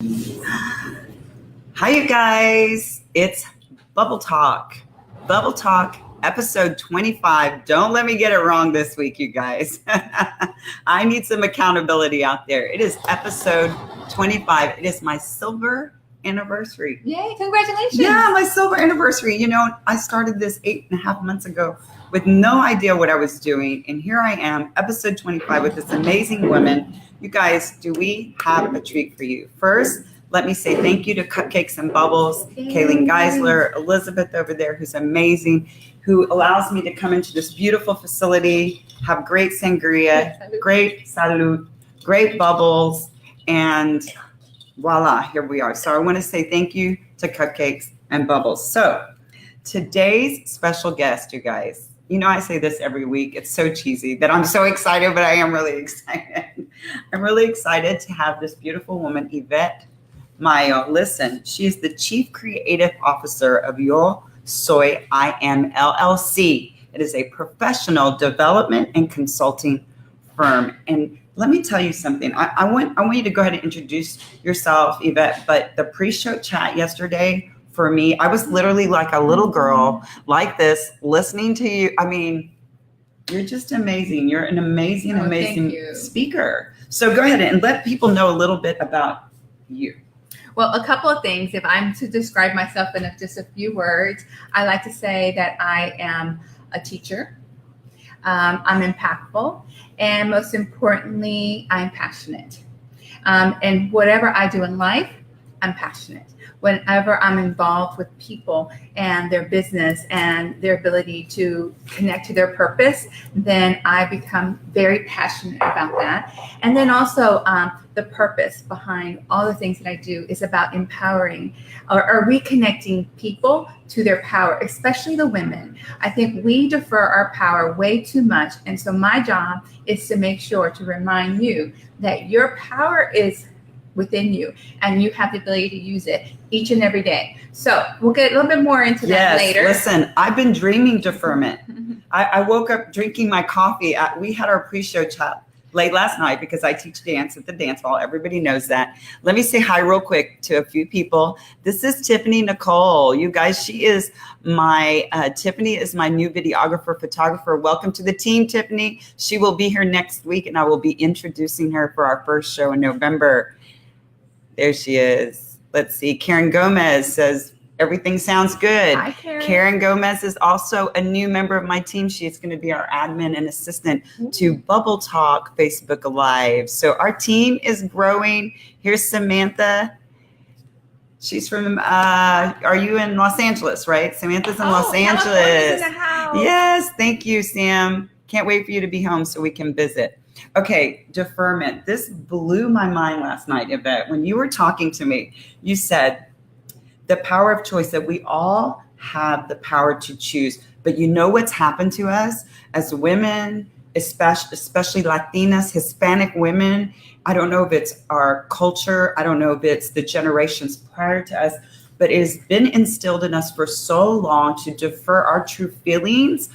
Hi, you guys. It's Bubble Talk. Bubble Talk, episode 25. Don't let me get it wrong this week, you guys. I need some accountability out there. It is episode 25. It is my silver anniversary. Yay, congratulations. Yeah, my silver anniversary. You know, I started this 8.5 months ago with no idea what I was doing. And here I am, episode 25 with this amazing woman. You guys, do we have a treat for you? First, let me say thank you to Cupcakes and Bubbles, Kayleen Geisler, Elizabeth over there, who's amazing, who allows me to come into this beautiful facility, have great sangria, great salud, great bubbles, and voila, here we are. So I want to say thank you to Cupcakes and Bubbles. So today's special guest, you guys, you know I say this every week. It's so cheesy that I'm so excited, but I am really excited. I'm really excited to have this beautiful woman, Yvette Mayo. Listen, she's the Chief Creative Officer of Yo Soy I Am LLC. It is a professional development and consulting firm. And let me tell you something. I want you to go ahead and introduce yourself, Yvette. But the pre-show chat yesterday, for me, I was literally like a little girl like this, listening to you. I mean, you're just amazing. You're an amazing speaker. So go ahead and let people know a little bit about you. Well, a couple of things. If I'm to describe myself in just a few words, I like to say that I am a teacher. I'm impactful. And most importantly, I'm passionate. And whatever I do in life, I'm passionate. Whenever I'm involved with people and their business and their ability to connect to their purpose, then I become very passionate about that. And then also the purpose behind all the things that I do is about empowering or reconnecting people to their power, especially the women. I think we defer our power way too much. And so my job is to make sure to remind you that your power is within you and you have the ability to use it each and every day. So we'll get a little bit more into that later. Listen, I've been dreaming deferment. I woke up drinking my coffee. We had our pre-show chat late last night because I teach dance at the dance hall. Everybody knows that. Let me say hi real quick to a few people. This is Tiffany Nicole. You guys, Tiffany is my new videographer, photographer. Welcome to the team, Tiffany. She will be here next week and I will be introducing her for our first show in November. There she is. Let's see. Karen Gomez says, everything sounds good. Hi, Karen. Karen Gomez is also a new member of my team. She's going to be our admin and assistant to Bubble Talk Facebook Live. So our team is growing. Here's Samantha. She's from, are you in Los Angeles, right? Samantha's in Los Angeles. California's in the house. Yes. Thank you, Sam. Can't wait for you to be home so we can visit. Okay, deferment. This blew my mind last night, Yvette. When you were talking to me, you said the power of choice, that we all have the power to choose. But you know what's happened to us as women, especially Latinas, Hispanic women? I don't know if it's our culture. I don't know if it's the generations prior to us, but it has been instilled in us for so long to defer our true feelings,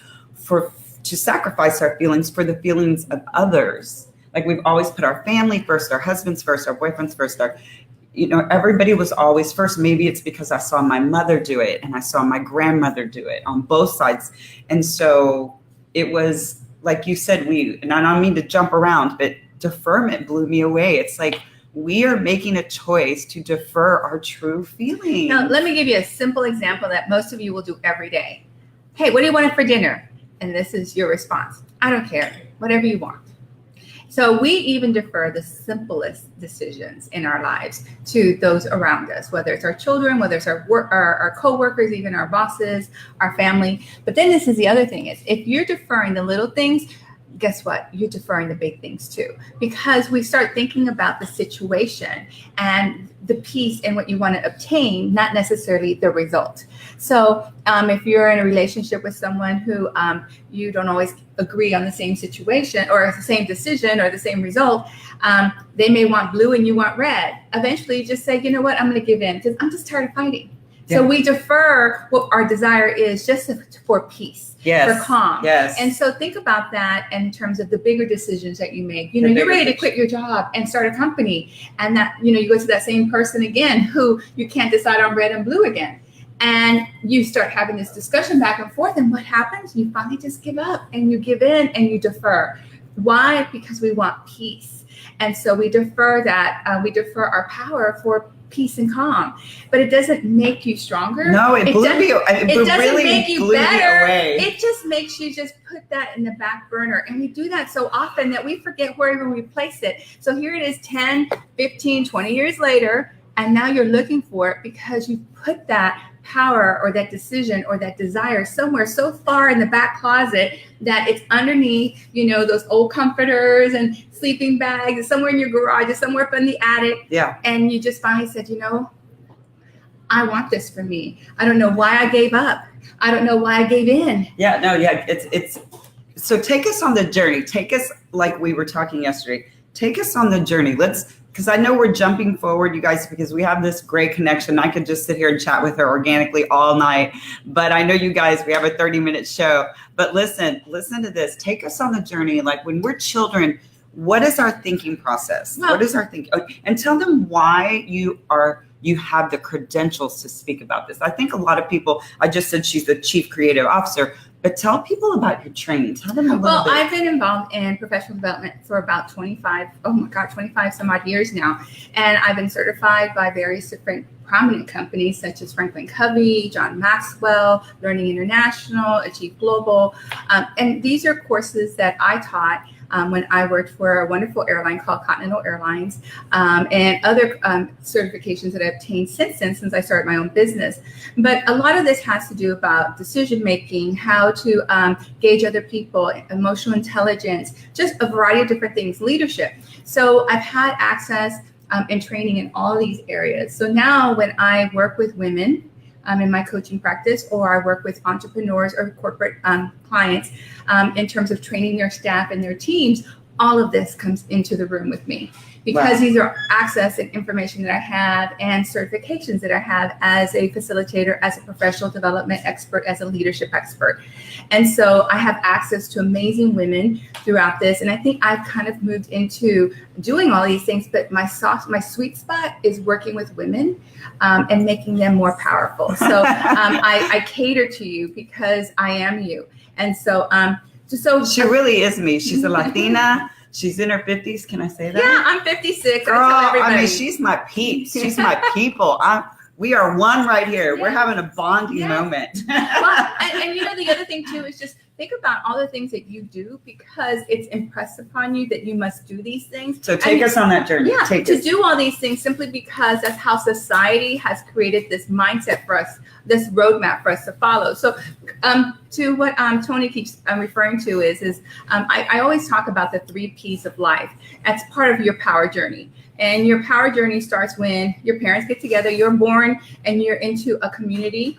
to sacrifice our feelings for the feelings of others. Like we've always put our family first, our husbands first, our boyfriends first, everybody was always first. Maybe it's because I saw my mother do it and I saw my grandmother do it on both sides. And so it was like you said, and I don't mean to jump around, but deferment blew me away. It's like we are making a choice to defer our true feelings. Now, let me give you a simple example that most of you will do every day. Hey, what do you want for dinner? And this is your response. I don't care, whatever you want. So we even defer the simplest decisions in our lives to those around us, whether it's our children, whether it's our coworkers, even our bosses, our family. But then this is the other thing is if you're deferring the little things, guess what? You're deferring the big things too, because we start thinking about the situation and the peace and what you want to obtain, not necessarily the result. So if you're in a relationship with someone who you don't always agree on the same situation or the same decision or the same result, they may want blue and you want red. Eventually you just say, you know what, I'm going to give in because I'm just tired of fighting. So we defer what our desire is just for peace, for calm. Yes. And so think about that in terms of the bigger decisions that you make. You know, you're ready to quit your job and start a company. And that, you know, you go to that same person again who you can't decide on red and blue again. And you start having this discussion back and forth. And what happens? You finally just give up and you give in and you defer. Why? Because we want peace. And so we defer that. We defer our power for peace and calm. But it doesn't make you stronger. No, it doesn't really make you better. It just makes you just put that in the back burner. And we do that so often that we forget where even we place it. So here it is 10, 15, 20 years later. And now you're looking for it because you put that power or that decision or that desire somewhere so far in the back closet that it's underneath, you know, those old comforters and sleeping bags, somewhere in your garage, somewhere up in the attic. Yeah. And you just finally said, you know, I want this for me. I don't know why I gave up. I don't know why I gave in. Yeah, no, yeah. It's so take us on the journey. Take us, like we were talking yesterday, take us on the journey. Because I know we're jumping forward, you guys, because we have this great connection. I could just sit here and chat with her organically all night. But I know you guys, we have a 30-minute show. But listen to this. Take us on the journey. Like when we're children, what is our thinking process? Well, what is our thinking? And tell them why you have the credentials to speak about this. I think a lot of people, I just said she's the chief creative officer, but tell people about your training. Tell them a little bit. Well, I've been involved in professional development for about 25 some odd years now. And I've been certified by various different prominent companies such as Franklin Covey, John Maxwell, Learning International, Achieve Global. And these are courses that I taught when I worked for a wonderful airline called Continental Airlines, and other certifications that I've obtained since I started my own business. But a lot of this has to do about decision making, how to gauge other people, emotional intelligence, just a variety of different things, leadership. So I've had access and training in all these areas. So now when I work with women, in my coaching practice, or I work with entrepreneurs or corporate clients in terms of training their staff and their teams, all of this comes into the room with me because these are access and information that I have and certifications that I have as a facilitator, as a professional development expert, as a leadership expert. And so I have access to amazing women throughout this. And I think I've kind of moved into doing all these things, but my sweet spot is working with women and making them more powerful. So I cater to you because I am you. And so, she really is me. She's a Latina. She's in her 50s. Can I say that? Yeah, I'm 56. Girl, I mean, she's my peeps. She's my people. We are one right here. Yeah. We're having a bonding moment. Well, and you know, the other thing too is just think about all the things that you do because it's impressed upon you that you must do these things. So take us on that journey. Yeah, to do all these things simply because that's how society has created this mindset for us, this roadmap for us to follow. So to what Toni keeps referring to is I always talk about the 3 Ps of life. That's part of your power journey. And your power journey starts when your parents get together, you're born, and you're into a community.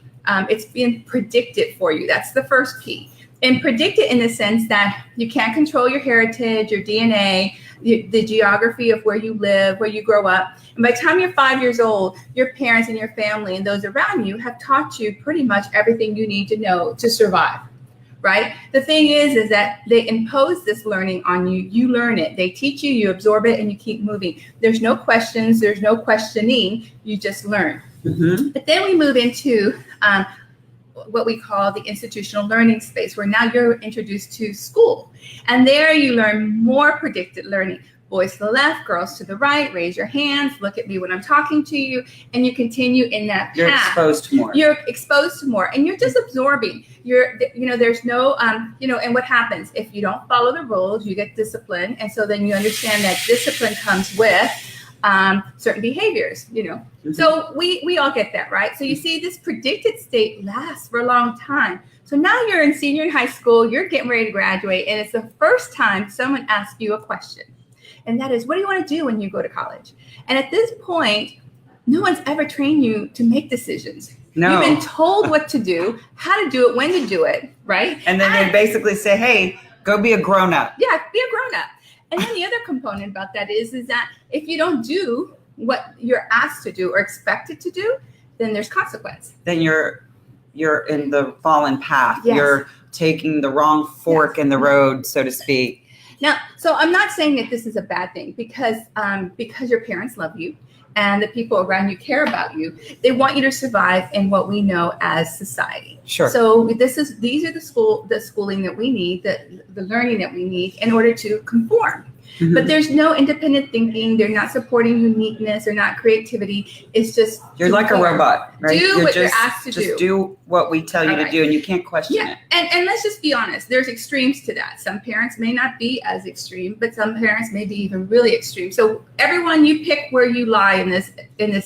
It's being predicted for you. That's the first P. And predicted in the sense that you can't control your heritage, your DNA, the geography of where you live, where you grow up. And by the time you're 5 years old, your parents and your family and those around you have taught you pretty much everything you need to know to survive. Right? The thing is that they impose this learning on you. You learn it. They teach you, you absorb it, and you keep moving. There's no questions. There's no questioning. You just learn. Mm-hmm. But then we move into what we call the institutional learning space, where now you're introduced to school. And there you learn more predicted learning. Boys to the left, girls to the right, raise your hands, look at me when I'm talking to you, and you continue in that path. You're exposed to more. You're exposed to more, and you're just absorbing. There's no, and what happens if you don't follow the rules, you get disciplined, and so then you understand that discipline comes with certain behaviors, Mm-hmm. So we all get that, right? So you see this predicted state lasts for a long time. So now you're in senior high school, you're getting ready to graduate, and it's the first time someone asks you a question. And that is, what do you want to do when you go to college? And at this point, no one's ever trained you to make decisions. No. You've been told what to do, how to do it, when to do it, right? And then they basically say, hey, go be a grown-up. Yeah, be a grown-up. And then the other component about that is that if you don't do what you're asked to do or expected to do, then there's consequence. Then you're in the fallen path. Yes. You're taking the wrong fork in the road, so to speak. Now, so I'm not saying that this is a bad thing because your parents love you and the people around you care about you. They want you to survive in what we know as society. Sure. So these are the schooling that we need, the learning that we need in order to conform. Mm-hmm. But there's no independent thinking. They're not supporting uniqueness. They're not creativity. It's just you're like a robot, right? Do what you're asked to do. Just do what we tell you to do, and you can't question it. And let's just be honest. There's extremes to that. Some parents may not be as extreme, but some parents may be even really extreme. So everyone, you pick where you lie in this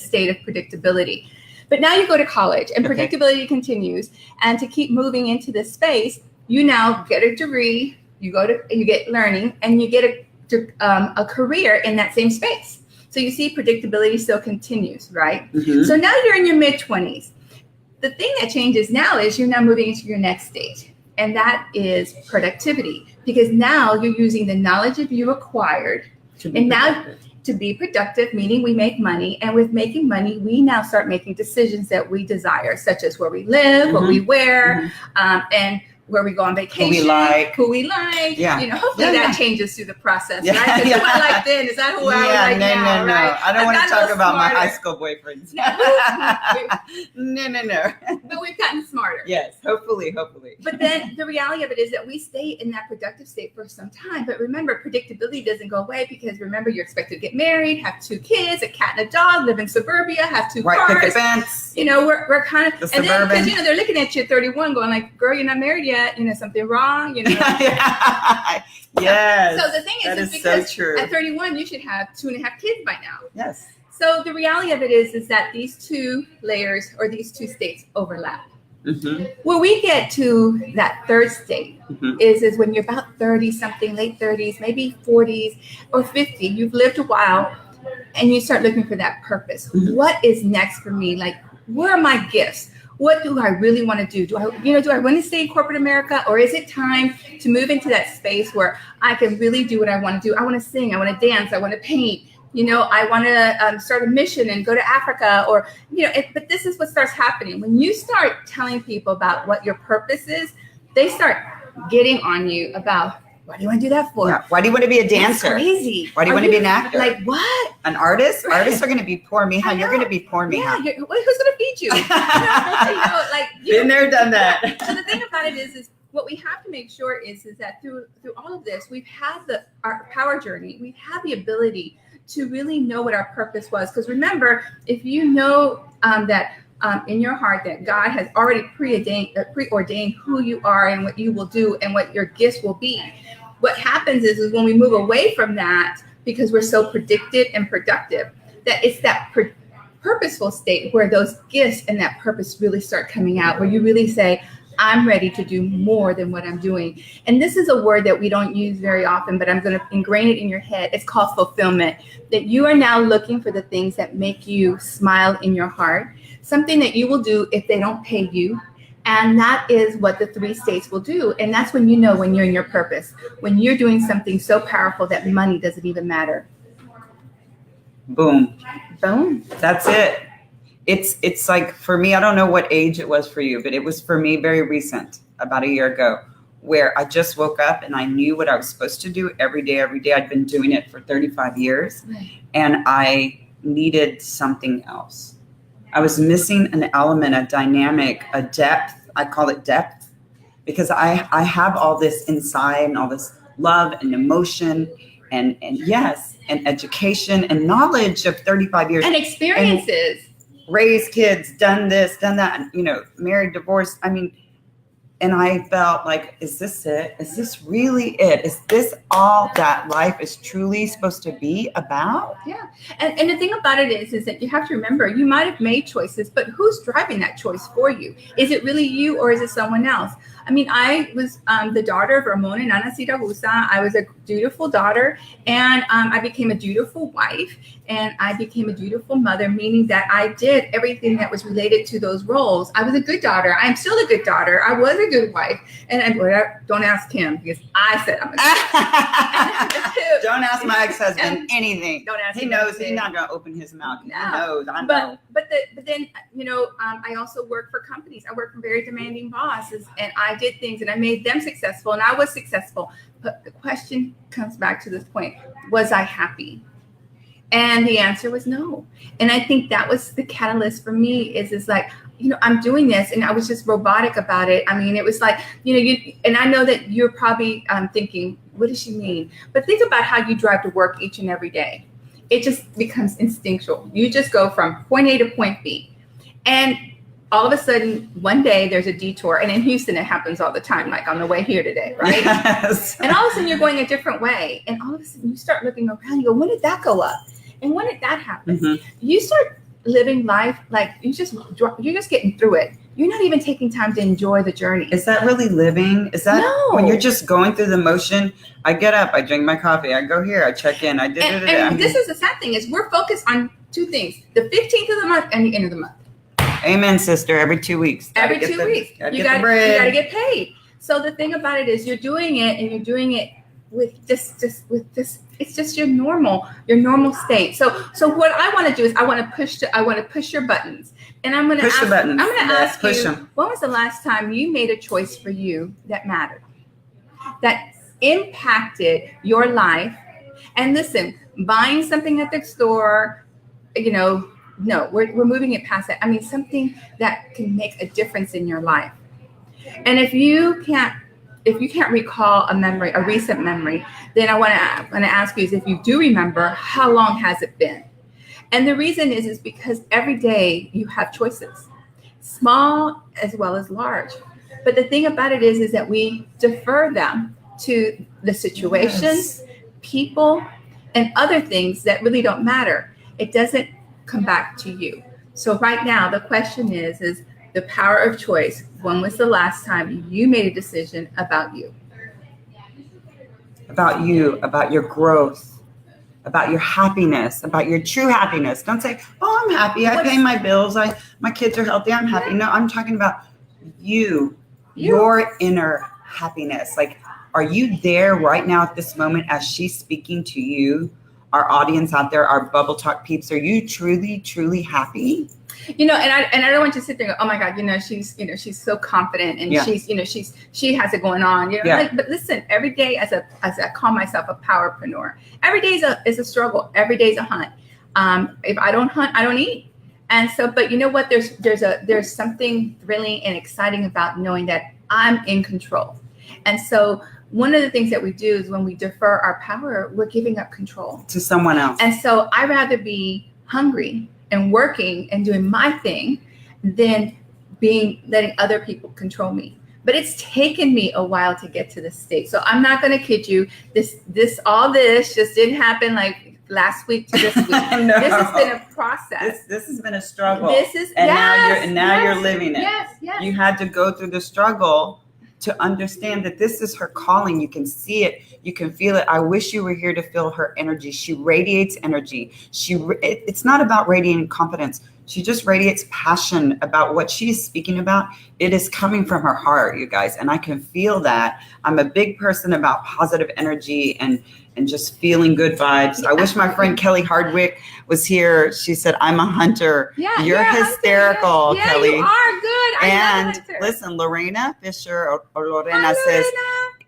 state of predictability. But now you go to college, and predictability continues. And to keep moving into this space, you now get a degree. You get learning, and you get a career in that same space. So you see predictability still continues, right? Mm-hmm. So now you're in your mid-20s. The thing that changes now is you're now moving into your next stage, and that is productivity, because now you're using the knowledge that you acquired to be productive, meaning we make money, and with making money, we now start making decisions that we desire, such as where we live, what we wear, and where we go on vacation, who we like. Yeah. Hopefully that changes through the process, right? Because who I like then is not who I like now, right? I don't want to talk about my high school boyfriends. No. But we've gotten smarter. Yes, hopefully. But then the reality of it is that we stay in that productive state for some time. But remember, predictability doesn't go away because remember, you're expected to get married, have 2 kids, a cat and a dog, live in suburbia, have 2 cars. Picket fence. We're kind of, the and suburban. then because they're looking at you at 31, going like, "Girl, you're not married yet. Something wrong." Yes. So the thing is because so true. At 31, you should have 2.5 kids by now. Yes. So the reality of it is that these 2 layers or these 2 states overlap. Mm-hmm. Where we get to that third state is when you're about 30 something, late 30s, maybe 40s or 50. You've lived a while, and you start looking for that purpose. Mm-hmm. What is next for me? Like, where are my gifts? What do I really want to do? Do I want to stay in corporate America, or is it time to move into that space where I can really do what I want to do? I want to sing, I want to dance, I want to paint. I want to start a mission and go to Africa, or but this is what starts happening when you start telling people about what your purpose is. They start getting on you about. What do you want to do that for? Yeah. Why do you want to be a dancer? That's crazy. Why do you want to be an actor? Like what? An artist? Right. Artists are going to be poor Mija. You're going to be poor Mija. Yeah. Who's going to feed you? Been there, done that. So the thing about it is what we have to make sure is that through all of this, we've had our power journey. We've had the ability to really know what our purpose was. Because remember, if you know that in your heart that God has already preordained who you are and what you will do and what your gifts will be. What happens is when we move away from that, because we're so predicted and productive, that it's that purposeful state where those gifts and that purpose really start coming out, where you really say, I'm ready to do more than what I'm doing. And this is a word that we don't use very often, but I'm going to ingrain it in your head. It's called fulfillment, that you are now looking for the things that make you smile in your heart, something that you will do if they don't pay you. And that is what the 3 states will do. And that's when you know when you're in your purpose, when you're doing something so powerful that money doesn't even matter. Boom. That's it. It's like, for me, I don't know what age it was for you, but it was for me very recent, about a year ago, where I just woke up and I knew what I was supposed to do every day. I'd been doing it for 35 years, and I needed something else. I was missing an element, a dynamic, a depth. I call it depth because I have all this inside and all this love and emotion and education and knowledge of 35 years. And experiences. And raised kids, done this, done that, married, divorced. And I felt like, is this it? Is this really it? Is this all that life is truly supposed to be about? Yeah. And the thing about it is that you have to remember, you might have made choices, but who's driving that choice for you? Is it really you or is it someone else? I was the daughter of Ramon and Ana Siragusa. I was a dutiful daughter, and I became a dutiful wife, and I became a dutiful mother, meaning that I did everything that was related to those roles. I was a good daughter. I'm still a good daughter. I was a good wife. And don't ask him because I said I'm a good Don't ask my ex-husband anything. Don't ask him. He knows anything. He's not going to open his mouth. No. He knows. I know. But but then, I also work for companies. I work for very demanding bosses, and I did things and I made them successful, and I was successful. But the question comes back to this point: was I happy? And the answer was no. And I think that was the catalyst for me. Is like, I'm doing this, and I was just robotic about it. I mean, it was like, and I know that you're probably thinking, what does she mean? But think about how you drive to work each and every day. It just becomes instinctual. You just go from point A to point B. And all of a sudden, one day there's a detour. And in Houston, it happens all the time, like on the way here today, right? Yes. And all of a sudden, you're going a different way. And all of a sudden, you start looking around. You go, when did that go up? And when did that happen? Mm-hmm. You start living life like you're just getting through it. You're not even taking time to enjoy the journey. Is that really living? Is that when you're just going through the motion? I get up, I drink my coffee, I go here, I check in, I did it. And this is the sad thing is we're focused on two things: the 15th of the month and the end of the month. Amen, sister. Every 2 weeks. Every 2 weeks, you got to get paid. So the thing about it is, you're doing it, and you're doing it with just with this. It's just your normal state. So what I want to do is I want to push your buttons, and I'm going to ask. I'm going to ask you, when was the last time you made a choice for you that mattered, that impacted your life? And listen, buying something at the store, no, we're moving it past that. I mean, something that can make a difference in your life. And if you can't recall a recent memory, then I want to ask you is, if you do remember, how long has it been? And the reason is because every day you have choices, small as well as large. But the thing about it is that we defer them to the situations, people, and other things that really don't matter. It doesn't come back to you. So right now, the question is the power of choice. When was the last time you made a decision about you? About you, about your growth, about your happiness, about your true happiness. Don't say, oh, I'm happy. I pay my bills. My kids are healthy. I'm happy. No, I'm talking about you, your inner happiness. Like, are you there right now at this moment as she's speaking to you? Our audience out there, our Bubble Talk peeps, are you truly, truly happy? And I don't want you to sit there and go, oh my God, she's so confident, and she has it going on. But listen, every day as I call myself a powerpreneur, every day is a struggle. Every day is a hunt. If I don't hunt, I don't eat. And so, but you know what? There's something thrilling and exciting about knowing that I'm in control. And so one of the things that we do is when we defer our power, we're giving up control to someone else. And so I'd rather be hungry and working and doing my thing than letting other people control me. But it's taken me a while to get to this state. So I'm not going to kid you. All this just didn't happen like last week to this week. No. This has been a process. This has been a struggle. Now you're living it. Yes. You had to go through the struggle to understand that this is her calling. You can see it. You can feel it. I wish you were here to feel her energy. She radiates energy. It's not about radiating confidence. She just radiates passion about what she's speaking about. It is coming from her heart, you guys. And I can feel that. I'm a big person about positive energy and just feeling good vibes. I wish my friend Kelly Hardwick was here. She said, I'm a hunter. Yeah, you're hysterical, Kelly. You are good. And listen, Lorena Fisher or Lorena says,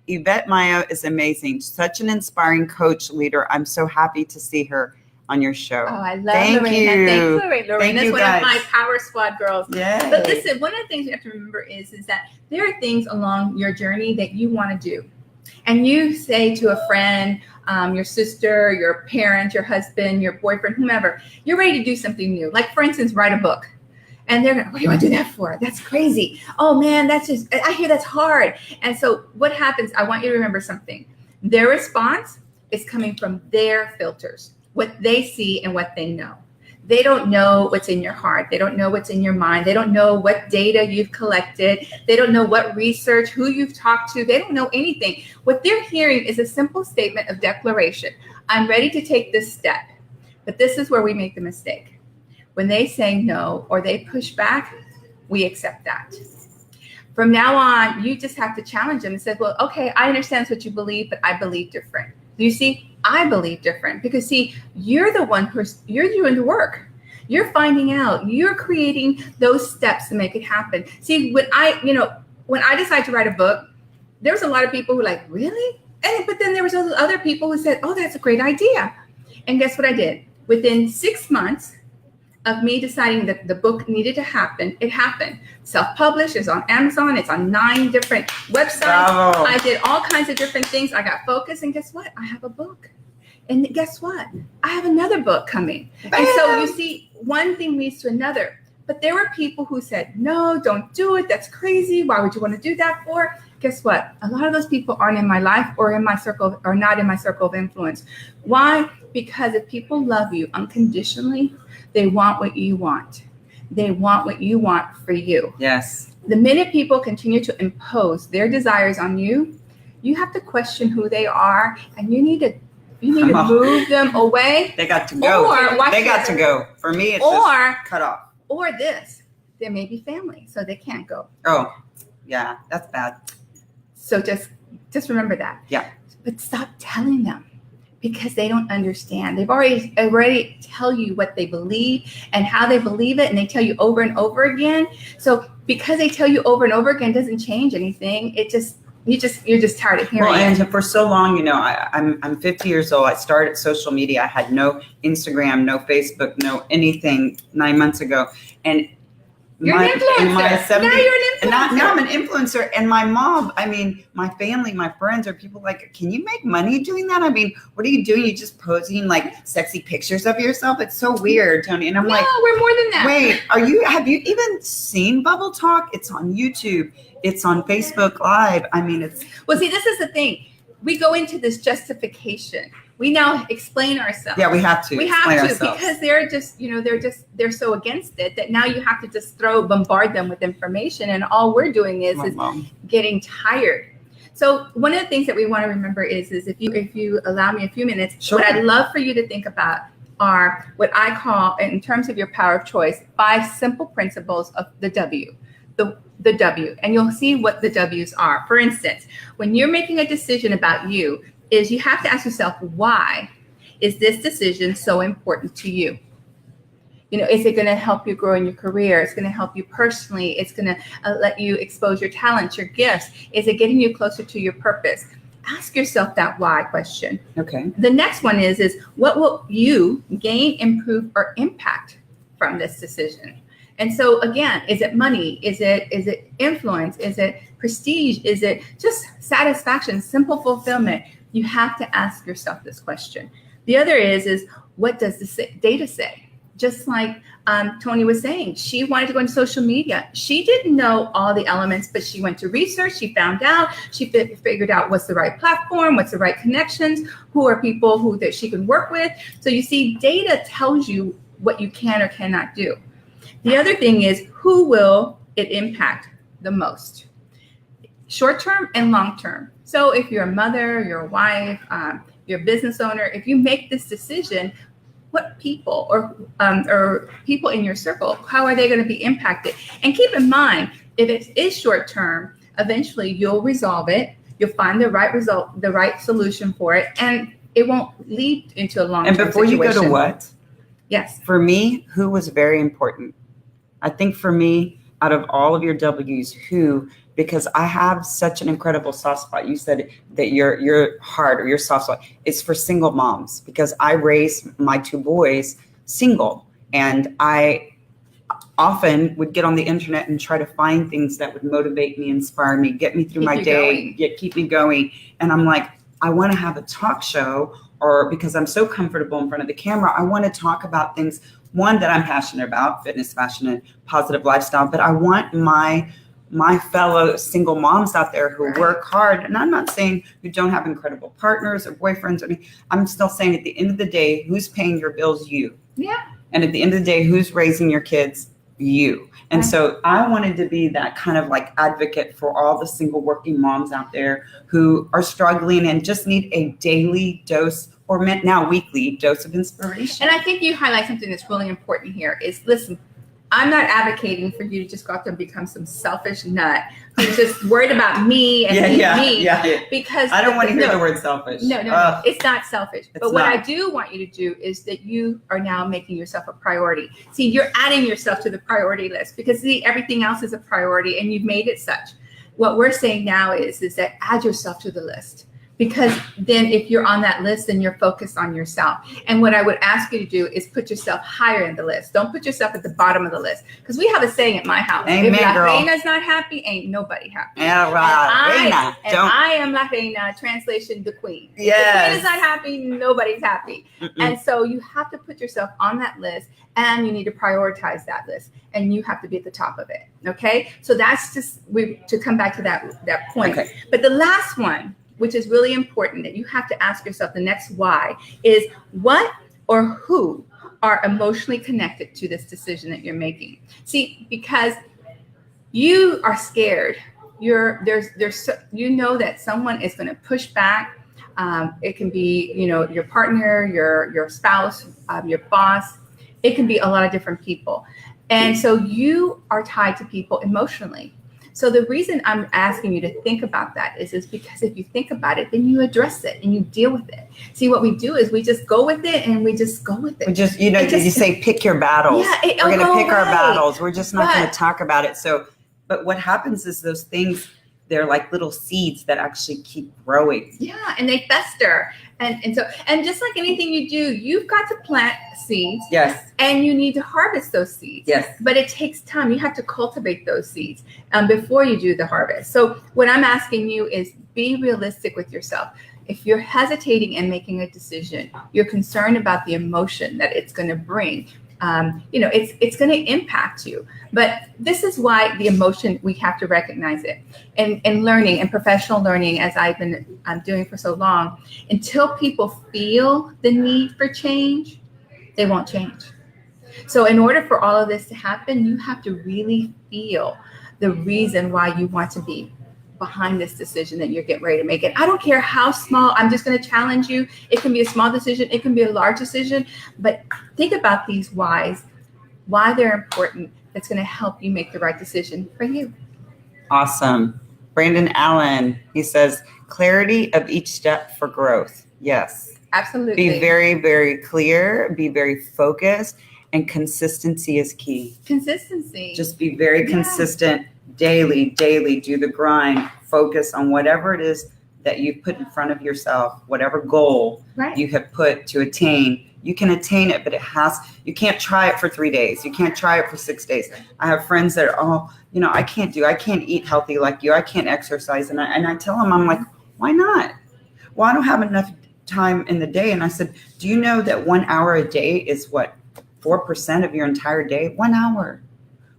Yvette Mayo is amazing. Such an inspiring coach, leader. I'm so happy to see her on your show. Oh, I love Lorena. Thanks, Lorena. Lorena's one of my Power Squad girls. Yay. But listen, one of the things you have to remember is that there are things along your journey that you want to do. And you say to a friend, your sister, your parent, your husband, your boyfriend, whomever, you're ready to do something new. Like, for instance, write a book. And they're going, what do you want to do that for? That's crazy. Oh, man, I hear that's hard. And so what happens, I want you to remember something. Their response is coming from their filters, what they see and what they know. They don't know what's in your heart. They don't know what's in your mind. They don't know what data you've collected. They don't know what research, who you've talked to. They don't know anything. What they're hearing is a simple statement of declaration. I'm ready to take this step. But this is where we make the mistake. When they say no or they push back, we accept that. From now on, you just have to challenge them and say, well, okay, I understand what you believe, but I believe different. You see, I believe different because, see, you're the one you're doing the work. You're finding out. You're creating those steps to make it happen. See, when I decided to write a book, there was a lot of people who were like, really? But then there was other people who said, oh, that's a great idea. And guess what I did? Within 6 months of me deciding that the book needed to happen, it happened. Self-published, it's on Amazon, it's on 9 different websites. Bravo. I did all kinds of different things. I got focused, and guess what? I have a book. And guess what? I have another book coming. Bam. And so you see, one thing leads to another. But there were people who said, no, don't do it. That's crazy. Why would you want to do that for? Guess what? A lot of those people aren't in my life or in my circle, or not in my circle of influence. Why? Because if people love you unconditionally, they want what you want. They want what you want for you. Yes. The minute people continue to impose their desires on you, you have to question who they are, and you need to move them away. They got to go. They got to go. For me, it's just cut off. Or this, there may be family, so they can't go. Oh, yeah, that's bad. So just remember that. Yeah. But stop telling them, because they don't understand. They've already tell you what they believe and how they believe it, and they tell you over and over again. So because they tell you over and over again doesn't change anything. You're just tired of hearing it. And for so long, I'm 50 years old. I started social media. I had no Instagram, no Facebook, no anything 9 months ago. And you're an influencer. Now you're an influencer. Now I'm an influencer. And my mom, my family, my friends are people like, can you make money doing that? What are you doing? You just posing like sexy pictures of yourself? It's so weird, Toni. And I'm like, no, we're more than that. Wait, have you even seen Bubble Talk? It's on YouTube. It's on Facebook Live. Well, see, this is the thing. We go into this justification. We now explain ourselves. Yeah, we have to. Because they're so against it that now you have to just bombard them with information, and all we're doing is getting tired. So one of the things that we want to remember is if you allow me a few minutes, sure. What I'd love for you to think about are what I call, in terms of your power of choice, 5 simple principles of the W. The W, and you'll see what the W's are. For instance, when you're making a decision about you, you have to ask yourself, why is this decision so important to you? Is it going to help you grow in your career? It's going to help you personally. It's going to let you expose your talents, your gifts. Is it getting you closer to your purpose? Ask yourself that why question. Okay. The next one is what will you gain, improve, or impact from this decision? And so again, is it money? Is it influence? Is it prestige? Is it just satisfaction, simple fulfillment? You have to ask yourself this question. The other is what does the data say? Just like Toni was saying, she wanted to go into social media. She didn't know all the elements, but she went to research. She found out. She figured out what's the right platform, what's the right connections, who are people that she can work with. So you see, data tells you what you can or cannot do. The other thing is, who will it impact the most? Short term and long term. So if you're a mother, you're a wife, you're a business owner, if you make this decision, what people or people in your circle, how are they going to be impacted? And keep in mind, if it is short term, eventually you'll resolve it. You'll find the right result, the right solution for it, and it won't lead into a long-term situation. And before you go to what? Yes. For me, who was very important. I think for me, out of all of your W's, who, because I have such an incredible soft spot. You said that your heart or your soft spot is for single moms, because I raised my 2 boys single, and I often would get on the internet and try to find things that would motivate me, inspire me, get me through my day, keep me going. And I'm like, I want to have a talk show, or because I'm so comfortable in front of the camera, I want to talk about things, one, that I'm passionate about, fitness, fashion, and positive lifestyle. But I want my fellow single moms out there who work hard, and I'm not saying who don't have incredible partners or boyfriends. I'm still saying at the end of the day, who's paying your bills? You. Yeah. And at the end of the day, who's raising your kids? You. And so I wanted to be that kind of like advocate for all the single working moms out there who are struggling and just need a daily dose, or now weekly dose, of inspiration. And I think you highlight something that's really important here is, listen, I'm not advocating for you to just go out there and become some selfish nut who's just worried about me and me. Because I don't want to hear the word selfish. No, it's not selfish. But what not. I do want you to do is that you are now making yourself a priority. See, you're adding yourself to the priority list because see, everything else is a priority and you've made it such. What we're saying now is that add yourself to the list. Because then if you're on that list, then you're focused on yourself. And what I would ask you to do is put yourself higher in the list. Don't put yourself at the bottom of the list. Because we have a saying at my house. Amen, if La girl. Reina's not happy, ain't nobody happy. Yeah, right. I am La Reina, translation, the queen. Yes. If the queen is not happy, nobody's happy. And so you have to put yourself on that list and you need to prioritize that list. And you have to be at the top of it. Okay? So that's just to come back to that point. Okay. But the last one, which is really important that you have to ask yourself, the next why is what or who are emotionally connected to this decision that you're making. See, because you are scared. You know that someone is going to push back. It can be, your partner, your spouse, your boss. It can be a lot of different people. And so you are tied to people emotionally. So the reason I'm asking you to think about that is because if you think about it, then you address it and you deal with it. See, what we do is we just go with it and we just go with it. We just, you say pick your battles. Yeah, we're going to pick our battles. We're just not going to talk about it. So, but what happens is those things, they're like little seeds that actually keep growing. Yeah, and they fester. And just like anything you do, you've got to plant seeds. Yes. And you need to harvest those seeds. Yes. But it takes time. You have to cultivate those seeds before you do the harvest. So what I'm asking you is be realistic with yourself. If you're hesitating and making a decision, you're concerned about the emotion that it's going to bring. It's going to impact you. But this is why the emotion, we have to recognize it. And learning and professional learning, as I've been doing for so long, until people feel the need for change, they won't change. So in order for all of this to happen, you have to really feel the reason why you want to be behind this decision that you're getting ready to make. And I don't care how small, I'm just going to challenge you. It can be a small decision. It can be a large decision. But think about these whys, why they're important. That's going to help you make the right decision for you. Awesome. Brandon Allen, he says, clarity of each step for growth. Yes. Absolutely. Be very, very clear. Be very focused. And consistency is key. Consistency. Just be very consistent. Daily, do the grind, focus on whatever it is that you put in front of yourself, whatever goal you have put to attain. You can attain it, but you can't try it for 3 days. You can't try it for 6 days. I have friends that are, I can't eat healthy like you. I can't exercise. And I tell them, I'm like, why not? Well, I don't have enough time in the day. And I said, do you know that 1 hour a day is 4% of your entire day? 1 hour.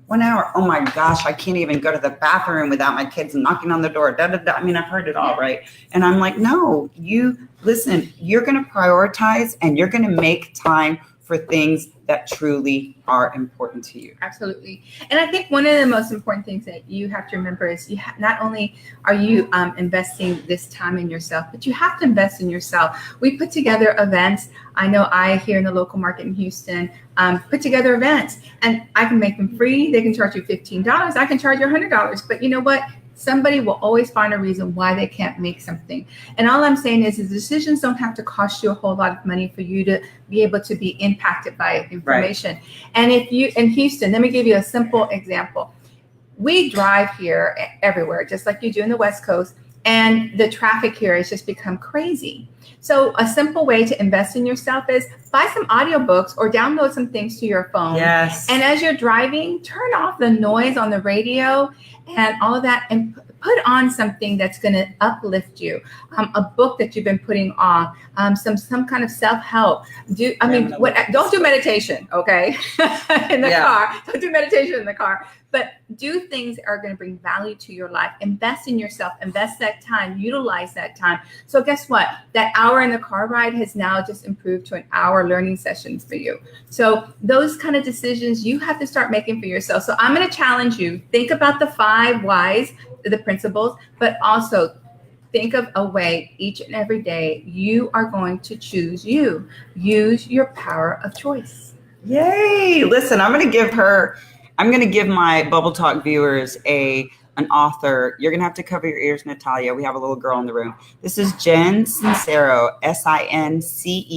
1 hour. Oh my gosh, I can't even go to the bathroom without my kids knocking on the door. Da, da, da. I mean, I've heard it all, right? And I'm like, no, you're going to prioritize and you're going to make time for things that truly are important to you. Absolutely. And I think one of the most important things that you have to remember is not only are you investing this time in yourself, but you have to invest in yourself. We put together events. I know here in the local market in Houston, put together events and I can make them free. They can charge you $15. I can charge you $100. But you know what? Somebody will always find a reason why they can't make something. And all I'm saying is the decisions don't have to cost you a whole lot of money for you to be able to be impacted by information. Right. And if you in Houston, let me give you a simple example. We drive here everywhere, just like you do in the West Coast, and the traffic here has just become crazy. So a simple way to invest in yourself is buy some audiobooks or download some things to your phone. Yes. And as you're driving, turn off the noise on the radio and all of that and put on something that's going to uplift you. A book that you've been putting off, some kind of self-help. Don't do meditation, okay? In the car. Don't do meditation in the car. But do things that are going to bring value to your life. Invest in yourself. Invest that time. Utilize that time. So guess what? That hour in the car ride has now just improved to an hour learning sessions for you. So those kind of decisions you have to start making for yourself. So I'm going to challenge you. Think about the 5 whys, the principles, but also think of a way each and every day you are going to choose you. Use your power of choice. Yay. Listen, I'm going to give her I'm going to give my Bubble Talk viewers an author. You're going to have to cover your ears, Natalia. We have a little girl in the room. This is Jen Sincero, Sincero,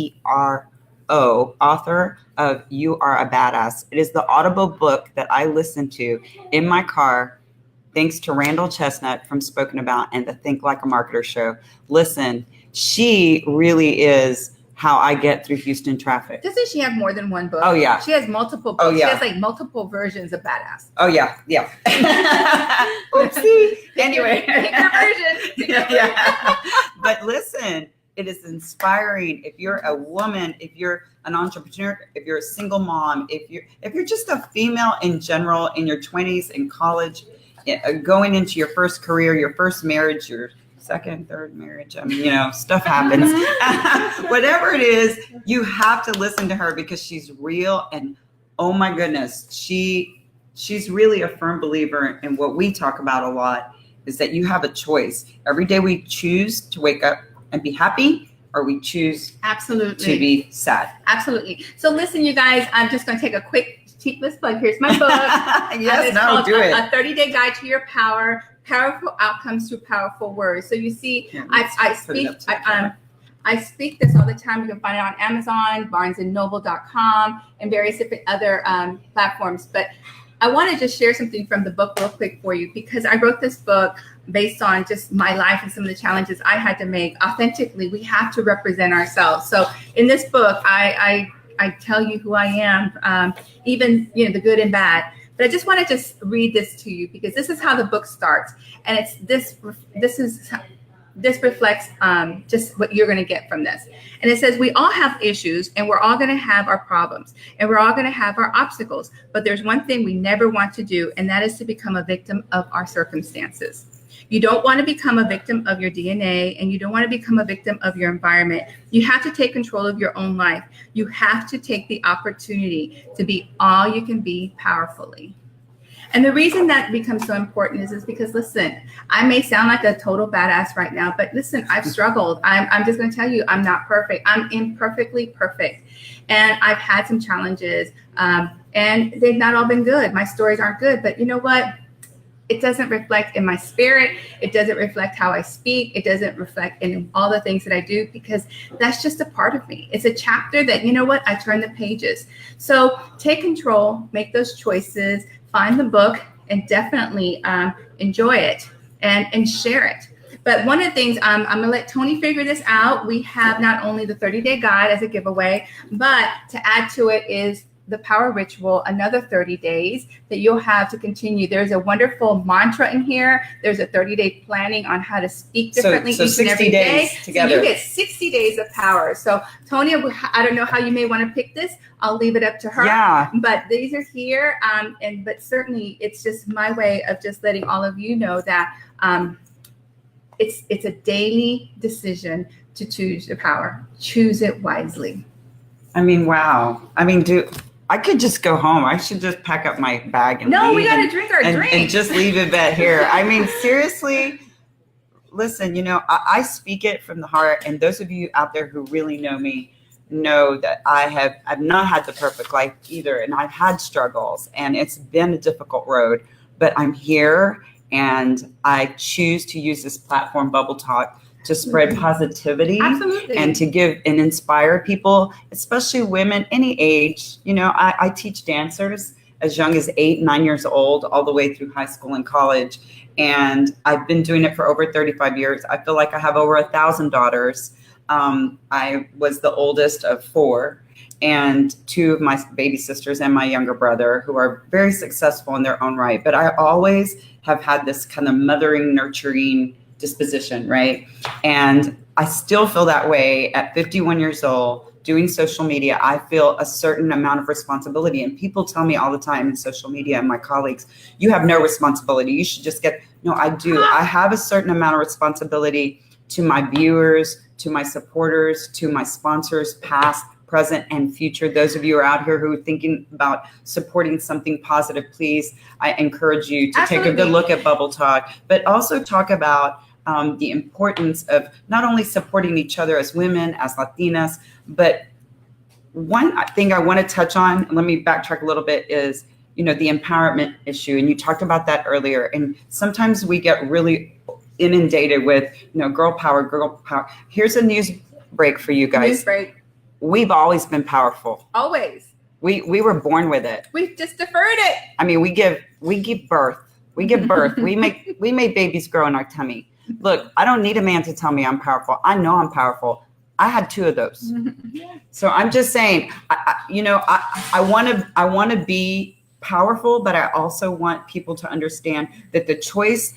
author of You Are a Badass. It is the audible book that I listen to in my car, thanks to Randall Chestnut from Spoken About and the Think Like a Marketer show. Listen, she really is how I get through Houston traffic. Doesn't she have more than one book? Oh, yeah. She has multiple books. Oh, yeah. She has like multiple versions of Badass. Oh, yeah. Yeah. Oopsie. Anyway. Pick your version. Yeah. But listen, it is inspiring. If you're a woman, if you're an entrepreneur, if you're a single mom, if you're just a female in general in your 20s in college, going into your first career, your first marriage, your second, third marriage, I mean, stuff happens. Whatever it is, you have to listen to her because she's real. And oh my goodness, she's really a firm believer in what we talk about a lot, is that you have a choice. Every day we choose to wake up and be happy, or we choose absolutely to be sad. Absolutely. So listen, you guys, I'm just going to take a quick cheatless plug. Here's my book. Yes, no, do it. A 30-day guide to your power. Powerful outcomes through powerful words. So you see, I speak this all the time. You can find it on Amazon, BarnesandNoble.com, and various different other platforms. But I want to just share something from the book real quick for you, because I wrote this book based on just my life and some of the challenges I had to make. Authentically, we have to represent ourselves. So in this book, I tell you who I am, even the good and bad. But I just want to just read this to you, because this is how the book starts, and it's this reflects just what you're going to get from this. And it says, we all have issues, and we're all going to have our problems, and we're all going to have our obstacles. But there's one thing we never want to do, and that is to become a victim of our circumstances. You don't want to become a victim of your DNA, and you don't want to become a victim of your environment. You have to take control of your own life. You have to take the opportunity to be all you can be powerfully. And the reason that becomes so important is because, listen, I may sound like a total badass right now, but listen, I've struggled. I'm just going to tell you, I'm not perfect. I'm imperfectly perfect. And I've had some challenges, and they've not all been good. My stories aren't good, but you know what? It doesn't reflect in my spirit. It doesn't reflect how I speak. It doesn't reflect in all the things that I do, because that's just a part of me. It's a chapter that, you know what, I turn the pages. So take control, make those choices, find the book, and definitely enjoy it and share it. But one of the things, I'm going to let Toni figure this out. We have not only the 30-day guide as a giveaway, but to add to it is the power ritual, another 30 days that you'll have to continue. There's a wonderful mantra in here. There's a 30-day planning on how to speak differently so each and every 60 days day. together. So you get 60 days of power. So Toni, I don't know how you may want to pick this. I'll leave it up to her. Yeah. But these are here. But certainly it's just my way of just letting all of you know that it's a daily decision to choose your power. Choose it wisely. I mean, wow. I mean, I could just go home. I should just pack up my bag and no, leave we got to drink our drink and just leave it back here. I mean, seriously, listen, I speak it from the heart. And those of you out there who really know me know that I've not had the perfect life either. And I've had struggles, and it's been a difficult road, but I'm here, and I choose to use this platform, Bubble Talk, to spread positivity. Absolutely. And to give and inspire people, especially women, any age. I teach dancers as young as 8, 9 years old, all the way through high school and college. And I've been doing it for over 35 years. I feel like I have over 1,000 daughters. I was the oldest of 4, and 2 of my baby sisters and my younger brother, who are very successful in their own right. But I always have had this kind of mothering, nurturing disposition, right? And I still feel that way at 51 years old, doing social media. I feel a certain amount of responsibility. And people tell me all the time in social media, and my colleagues, you have no responsibility. You should just no, I do. I have a certain amount of responsibility to my viewers, to my supporters, to my sponsors, past, present, and future. Those of you who are out here who are thinking about supporting something positive, please, I encourage you to Absolutely. take a good look at Bubble Talk, but also talk about the importance of not only supporting each other as women, as Latinas, but one thing I want to touch on, and let me backtrack a little bit, is the empowerment issue, and you talked about that earlier. And sometimes we get really inundated with, girl power, girl power. Here's a news break for you guys. News break. We've always been powerful. Always. We were born with it. We've just deferred it. I mean, we give birth. We give birth. we make babies grow in our tummy. Look, I don't need a man to tell me I'm powerful. I know I'm powerful. I had 2 of those. So I'm just saying, I want to be powerful, but I also want people to understand that the choice,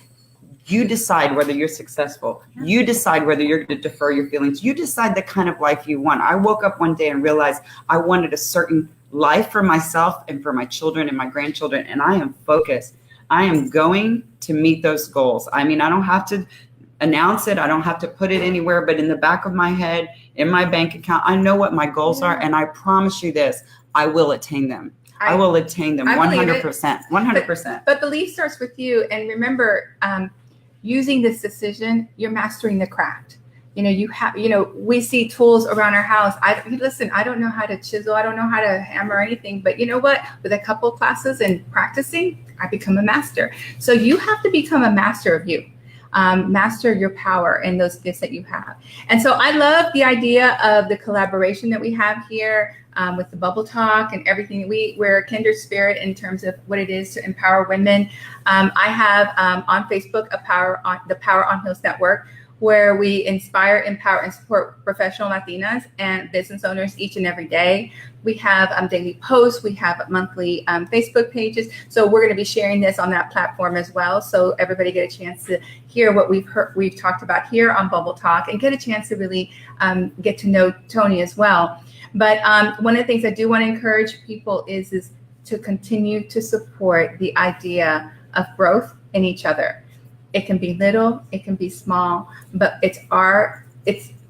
you decide whether you're successful. You decide whether you're going to defer your feelings. You decide the kind of life you want. I woke up one day and realized I wanted a certain life for myself and for my children and my grandchildren, and I am focused. I am going to meet those goals. I mean, I don't have to announce it. I don't have to put it anywhere, but in the back of my head, in my bank account, I know what my goals are, and I promise you this, I will attain them. I will attain them 100%. 100%. But belief starts with you, and remember, using this decision, you're mastering the craft. We see tools around our house. I don't know how to chisel. I don't know how to hammer or anything, but you know what? With a couple of classes and practicing, I become a master. So you have to become a master of you. Master your power and those gifts that you have. And so I love the idea of the collaboration that we have here with the Bubble Talk and everything. We're a kindred spirit in terms of what it is to empower women. I have on Facebook the Power on Heels Network, where we inspire, empower, and support professional Latinas and business owners each and every day. We have daily posts. We have monthly Facebook pages. So we're going to be sharing this on that platform as well. So everybody get a chance to hear what we've talked about here on Bubble Talk, and get a chance to really get to know Toni as well. But one of the things I do want to encourage people is to continue to support the idea of growth in each other. It can be little, it can be small, but it's our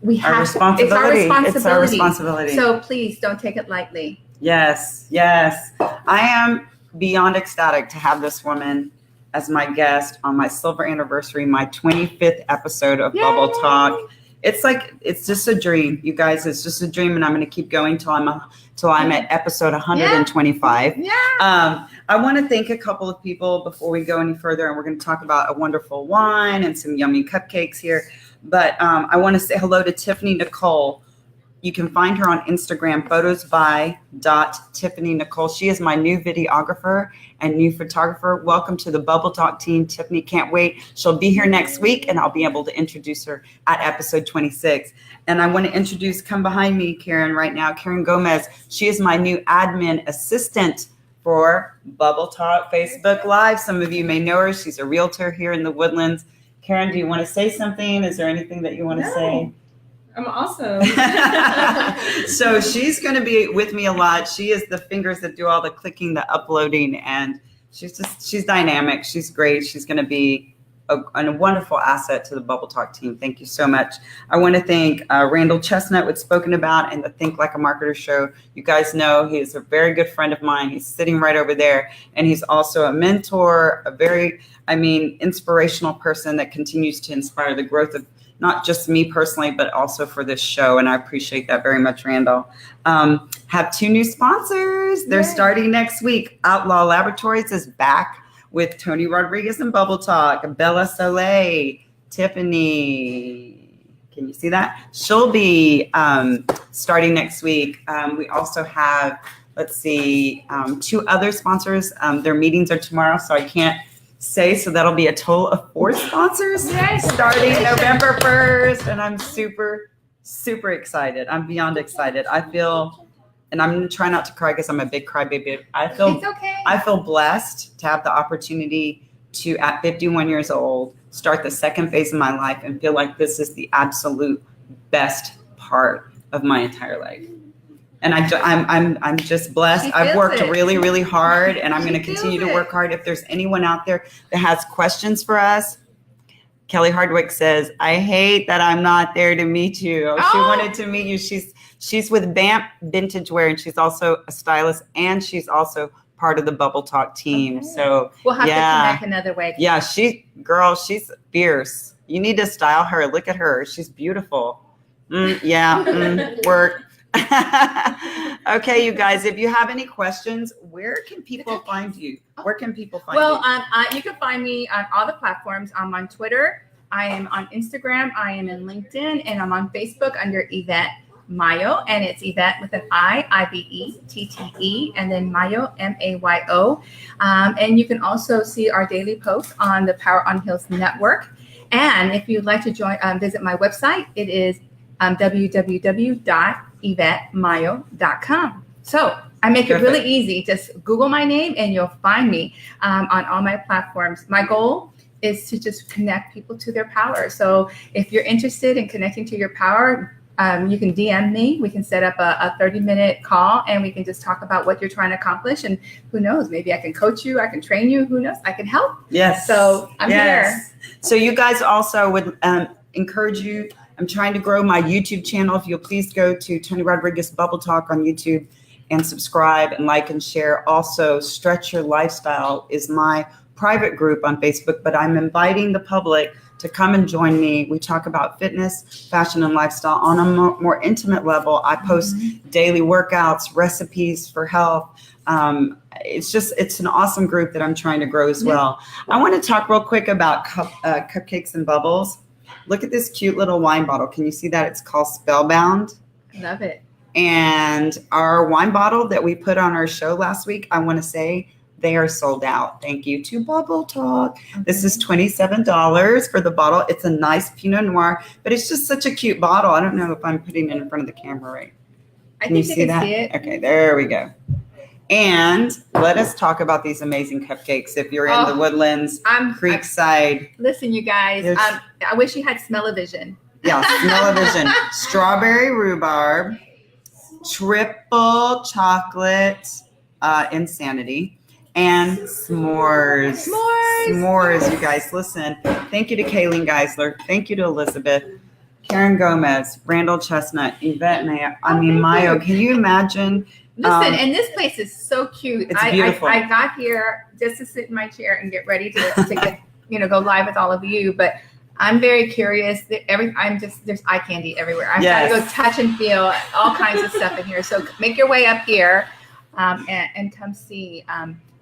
responsibility. It's our responsibility. So please don't take it lightly. Yes. I am beyond ecstatic to have this woman as my guest on my silver anniversary, my 25th episode of Bubble Talk. It's just a dream, you guys. It's just a dream, and I'm going to keep going till I'm at episode 125. I want to thank a couple of people before we go any further, and we're going to talk about a wonderful wine and some yummy cupcakes here. But I want to say hello to Tiffany Nicole. You can find her on Instagram, photosby.Tiffany Nicole. She is my new videographer and new photographer. Welcome to the Bubble Talk team, Tiffany. Can't wait. She'll be here next week, and I'll be able to introduce her at episode 26. And I want to come behind me, Karen, right now, Karen Gomez. She is my new admin assistant for Bubble Talk Facebook Live. Some of you may know her. She's a realtor here in the Woodlands. Karen, do you want to say something? Is there anything that you want to say? I'm awesome. So she's going to be with me a lot. She is the fingers that do all the clicking, the uploading, and she's dynamic. She's great. She's going to be a wonderful asset to the Bubble Talk team. Thank you so much. I want to thank Randall Chestnut with Spoken About and the Think Like a Marketer show. You guys know he is a very good friend of mine. He's sitting right over there, and he's also a mentor, a very, inspirational person that continues to inspire the growth of not just me personally, but also for this show. And I appreciate that very much, Randall. Have 2 new sponsors. They're starting next week. Outlaw Laboratories is back with Toni Rodriguez and Bubble Talk. Bella Soleil, Tiffany. Can you see that? She'll be starting next week. We also have, 2 other sponsors. Their meetings are tomorrow, so I can't say. So that'll be a total of 4 sponsors starting November 1st. And I'm super, super excited. I'm beyond excited. I feel, and I'm going to try not to cry because I'm a big crybaby. I feel blessed to have the opportunity to, at 51 years old, start the second phase of my life and feel like this is the absolute best part of my entire life. And I'm just blessed. I've worked really, really hard, and I'm going to continue to work hard. If there's anyone out there that has questions for us, Kelly Hardwick says, I hate that I'm not there to meet you. Oh, she wanted to meet you. She's with BAMP Vintage Wear, and she's also a stylist, and she's also part of the Bubble Talk team. Okay. So we'll have to connect another way. Yeah, she's fierce. You need to style her. Look at her. She's beautiful. Work. Okay, you guys, if you have any questions, where can people find you? Where can people find Well, you? you can find me on all the platforms. I'm on Twitter. I am on Instagram. I am in LinkedIn, and I'm on Facebook under Yvette Mayo, and it's Yvette with an IVETTE, and then Mayo, MAYO. And you can also see our daily posts on the Power on Heels Network. And if you'd like to join, visit my website, it is www.yvettemmayo.com. So I make it really easy. Just Google my name and you'll find me on all my platforms. My goal is to just connect people to their power. So if you're interested in connecting to your power, you can DM me. We can set up a 30-minute call and we can just talk about what you're trying to accomplish. And who knows, maybe I can coach you. I can train you. Who knows? I can help. Yes. So I'm here. So you guys also would encourage you. I'm trying to grow my YouTube channel. If you'll please go to Toni Rodriguez Bubble Talk on YouTube and subscribe and like and share. Also, Stretch Your Lifestyle is my private group on Facebook, but I'm inviting the public to come and join me. We talk about fitness, fashion, and lifestyle on a more intimate level. I post daily workouts, recipes for health. It's an awesome group that I'm trying to grow as well. I want to talk real quick about cupcakes and bubbles. Look at this cute little wine bottle. Can you see that? It's called Spellbound. Love it. And our wine bottle that we put on our show last week, I want to say they are sold out. Thank you to Bubble Talk. Okay. This is $27 for the bottle. It's a nice Pinot Noir, but it's just such a cute bottle. I don't know if I'm putting it in front of the camera right. Can you see that? See it. Okay, there we go. And let us talk about these amazing cupcakes. If you're in the Woodlands, Creekside. Listen, you guys, I wish you had smell-o-vision. Yeah, smell-o-vision. Strawberry rhubarb, triple chocolate insanity, and s'mores. S'mores, you guys. Listen, thank you to Kayleen Geisler. Thank you to Elizabeth, Karen Gomez, Randall Chestnut, Yvette Mayo. Mayo. Can you imagine? Listen, and this place is so cute. It's beautiful. I got here just to sit in my chair and get ready to get, go live with all of you. But I'm very curious. There's eye candy everywhere. I'm trying to go touch and feel all kinds of stuff in here. So make your way up here and come see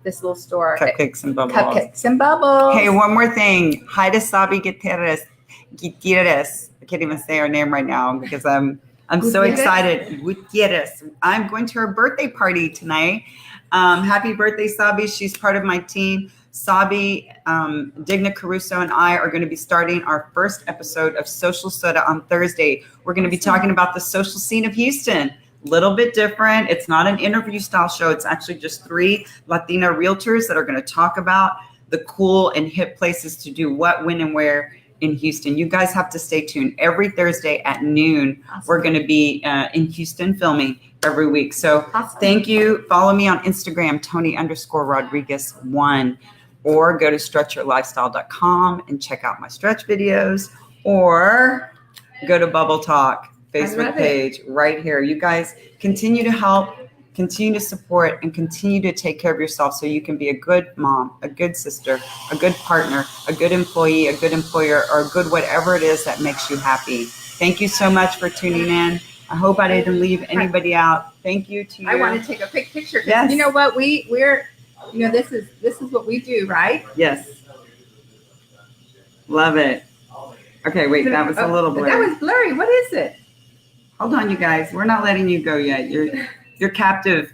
this little store. Cupcakes and Bubbles. Cupcakes and Bubbles. Hey, one more thing. Hi to Sabi Gutierrez. I can't even say her name right now because I'm so excited. Gutierrez. I'm going to her birthday party tonight. Happy birthday, Sabi. She's part of my team. Sabi, Digna Caruso, and I are going to be starting our first episode of Social Soda on Thursday. We're going to be talking about the social scene of Houston. Little bit different. It's not an interview style show. It's actually just 3 Latina realtors that are going to talk about the cool and hip places to do what, when, and where in Houston. You guys have to stay tuned. Every Thursday at noon, we're going to be in Houston filming every week. So thank you. Follow me on Instagram, Toni_Rodriguez1, or go to stretchyourlifestyle.com and check out my stretch videos, or go to Bubble Talk Facebook page right here. You guys continue to help, continue to support, and continue to take care of yourself so you can be a good mom, a good sister, a good partner, a good employee, a good employer, or a good whatever it is that makes you happy. Thank you so much for tuning in. I hope I didn't leave anybody out. Thank you to you. I want to take a quick picture. Yes. You know what? We're this is what we do, right? Yes. Love it. Okay, wait, that was a little blurry. That was blurry. What is it? Hold on, you guys. We're not letting you go yet. You're captive.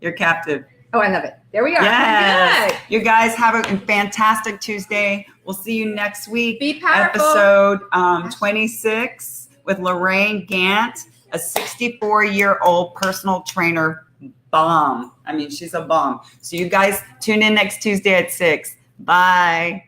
You're captive. Oh, I love it. There we are. Yes. You guys have a fantastic Tuesday. We'll see you next week. Be powerful. Episode 26 with Lorraine Gant, a 64-year-old personal trainer bomb. I mean, she's a bomb. So you guys tune in next Tuesday at 6. Bye.